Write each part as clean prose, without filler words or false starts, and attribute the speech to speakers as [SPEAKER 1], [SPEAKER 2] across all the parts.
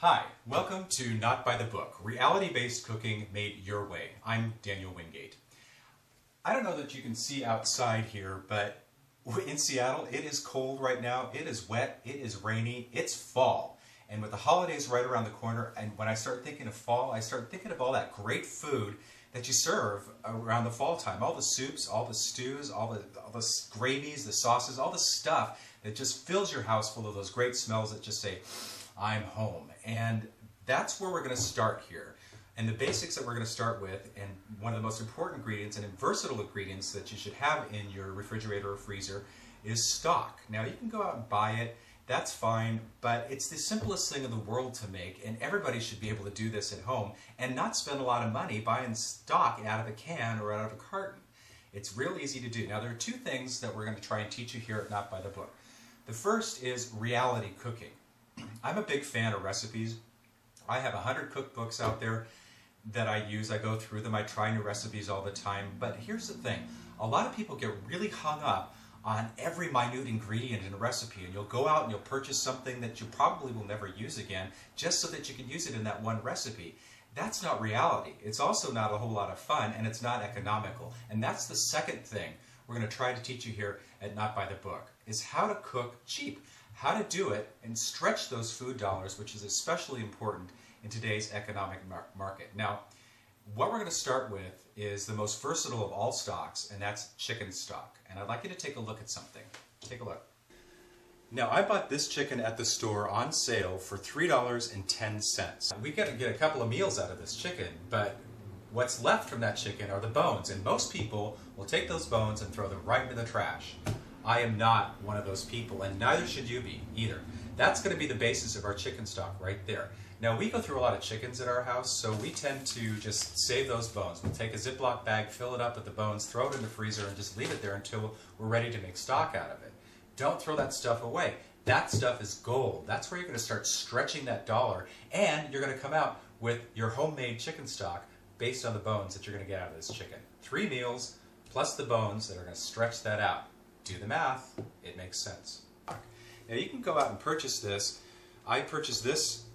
[SPEAKER 1] Hi, welcome to Not by the Book, reality-based cooking made your way. I'm Daniel Wingate. I don't know that you can see outside here, but in Seattle it is cold right now, it is wet, it is rainy, it's fall. And with the holidays right around the corner, and when I start thinking of fall, I start thinking of all that great food that you serve around the fall time. All the soups, all the stews, all the gravies, the sauces, all the stuff that just fills your house full of those great smells that just say, I'm home. And that's where we're going to start here. And the basics that we're going to start with, and one of the most important ingredients and versatile ingredients that you should have in your refrigerator or freezer is stock. Now you can go out and buy it, that's fine, but it's the simplest thing in the world to make, and everybody should be able to do this at home and not spend a lot of money buying stock out of a can or out of a carton. It's real easy to do. Now there are two things that we're going to try and teach you here at Not by the Book. The first is reality cooking. I'm a big fan of recipes. I have 100 cookbooks out there that I use. I go through them. I try new recipes all the time. But here's the thing. A lot of people get really hung up on every minute ingredient in a recipe, and you'll go out and you'll purchase something that you probably will never use again just so that you can use it in that one recipe. That's not reality. It's also not a whole lot of fun, and it's not economical. And that's the second thing we're going to try to teach you here at Not by the Book, is how to cook cheap. How to do it and stretch those food dollars, which is especially important in today's economic market. Now, what we're going to start with is the most versatile of all stocks, and that's chicken stock. And I'd like you to take a look at something. Take a look. Now, I bought this chicken at the store on sale for $3.10. We get a couple of meals out of this chicken, but what's left from that chicken are the bones, and most people will take those bones and throw them right into the trash. I am not one of those people, and neither should you be either. That's going to be the basis of our chicken stock right there. Now, we go through a lot of chickens at our house, so we tend to just save those bones. We'll take a Ziploc bag, fill it up with the bones, throw it in the freezer, and just leave it there until we're ready to make stock out of it. Don't throw that stuff away. That stuff is gold. That's where you're going to start stretching that dollar, and you're going to come out with your homemade chicken stock based on the bones that you're going to get out of this chicken. 3 meals plus the bones that are going to stretch that out. Do the math, it makes sense. Now you can go out and purchase this. I purchased this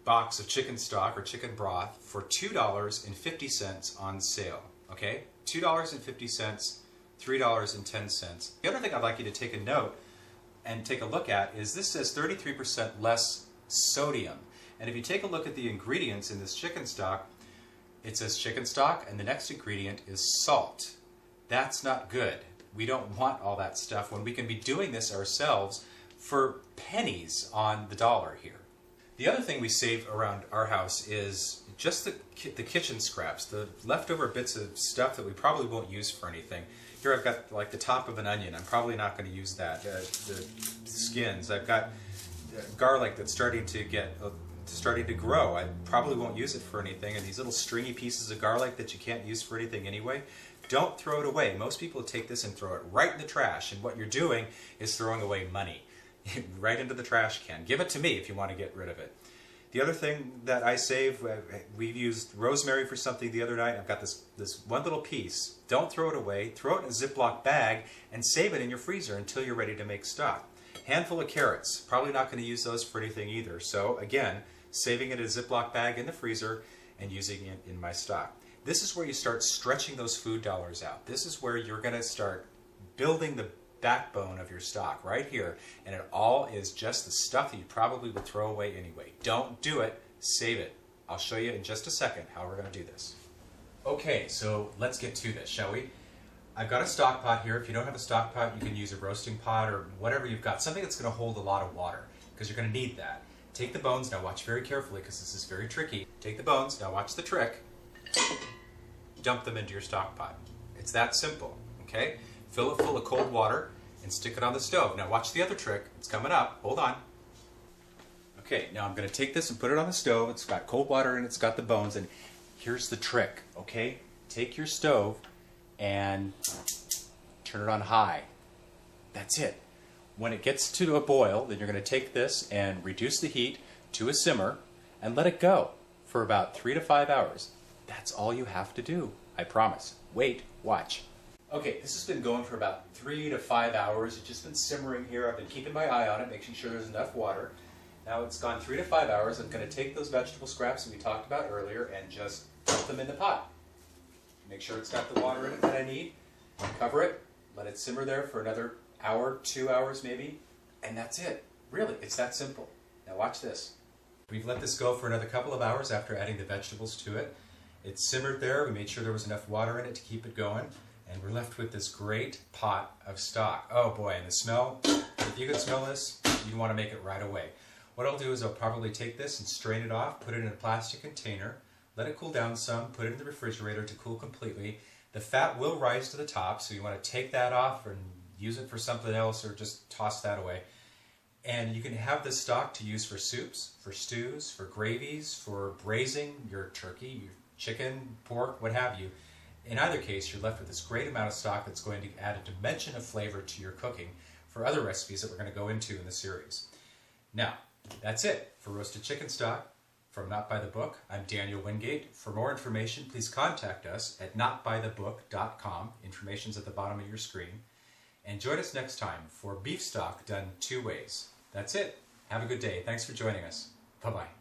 [SPEAKER 1] box of chicken stock or chicken broth for $2.50 on sale. Okay? $2.50, $3.10. The other thing I'd like you to take a note and take a look at is this says 33% less sodium. And if you take a look at the ingredients in this chicken stock, it says chicken stock and the next ingredient is salt. That's not good. We don't want all that stuff when we can be doing this ourselves for pennies on the dollar here. The other thing we save around our house is just the kitchen scraps, the leftover bits of stuff that we probably won't use for anything. Here I've got like the top of an onion. I'm probably not going to use that. The skins. I've got garlic that's starting to grow. I probably won't use it for anything. And these little stringy pieces of garlic that you can't use for anything anyway. Don't throw it away. Most people take this and throw it right in the trash, and what you're doing is throwing away money right into the trash can. Give it to me if you want to get rid of it. The other thing that I save, we've used rosemary for something the other night. I've got this one little piece. Don't throw it away. Throw it in a Ziploc bag and save it in your freezer until you're ready to make stock. Handful of carrots. Probably not going to use those for anything either. So again, saving it in a Ziploc bag in the freezer and using it in my stock. This is where you start stretching those food dollars out. This is where you're going to start building the backbone of your stock right here. And it all is just the stuff that you probably would throw away anyway. Don't do it. Save it. I'll show you in just a second how we're going to do this. Okay, so let's get to this, shall we? I've got a stock pot here. If you don't have a stock pot, you can use a roasting pot or whatever you've got. Something that's going to hold a lot of water, because you're going to need that. Take the bones. Now watch very carefully, because this is very tricky. Take the bones. Now watch the trick. Dump them into your stock pot. It's that simple, okay? Fill it full of cold water and stick it on the stove. Now watch the other trick. It's coming up. Hold on. Okay, now I'm going to take this and put it on the stove. It's got cold water and it's got the bones, and here's the trick, okay? Take your stove and turn it on high. That's it. When it gets to a boil, then you're going to take this and reduce the heat to a simmer and let it go for about 3 to 5 hours. That's all you have to do, I promise. Wait, watch. Okay, this has been going for about 3 to 5 hours. It's just been simmering here. I've been keeping my eye on it, making sure there's enough water. Now it's gone 3 to 5 hours. I'm going to take those vegetable scraps that we talked about earlier and just dump them in the pot. Make sure it's got the water in it that I need. Cover it. Let it simmer there for another hour, 2 hours maybe. And that's it. Really, it's that simple. Now watch this. We've let this go for another couple of hours after adding the vegetables to it. It simmered there. We made sure there was enough water in it to keep it going. And we're left with this great pot of stock. Oh boy, and the smell, if you could smell this, you'd want to make it right away. What I'll do is I'll probably take this and strain it off, put it in a plastic container, let it cool down some, put it in the refrigerator to cool completely. The fat will rise to the top, so you want to take that off and use it for something else or just toss that away. And you can have this stock to use for soups, for stews, for gravies, for braising your turkey, your chicken, pork, what have you. In either case, you're left with this great amount of stock that's going to add a dimension of flavor to your cooking for other recipes that we're going to go into in the series. Now, that's it for roasted chicken stock from Not By The Book. I'm Daniel Wingate. For more information, please contact us at notbythebook.com. Information's at the bottom of your screen. And join us next time for beef stock done 2 ways. That's it. Have a good day. Thanks for joining us. Bye-bye.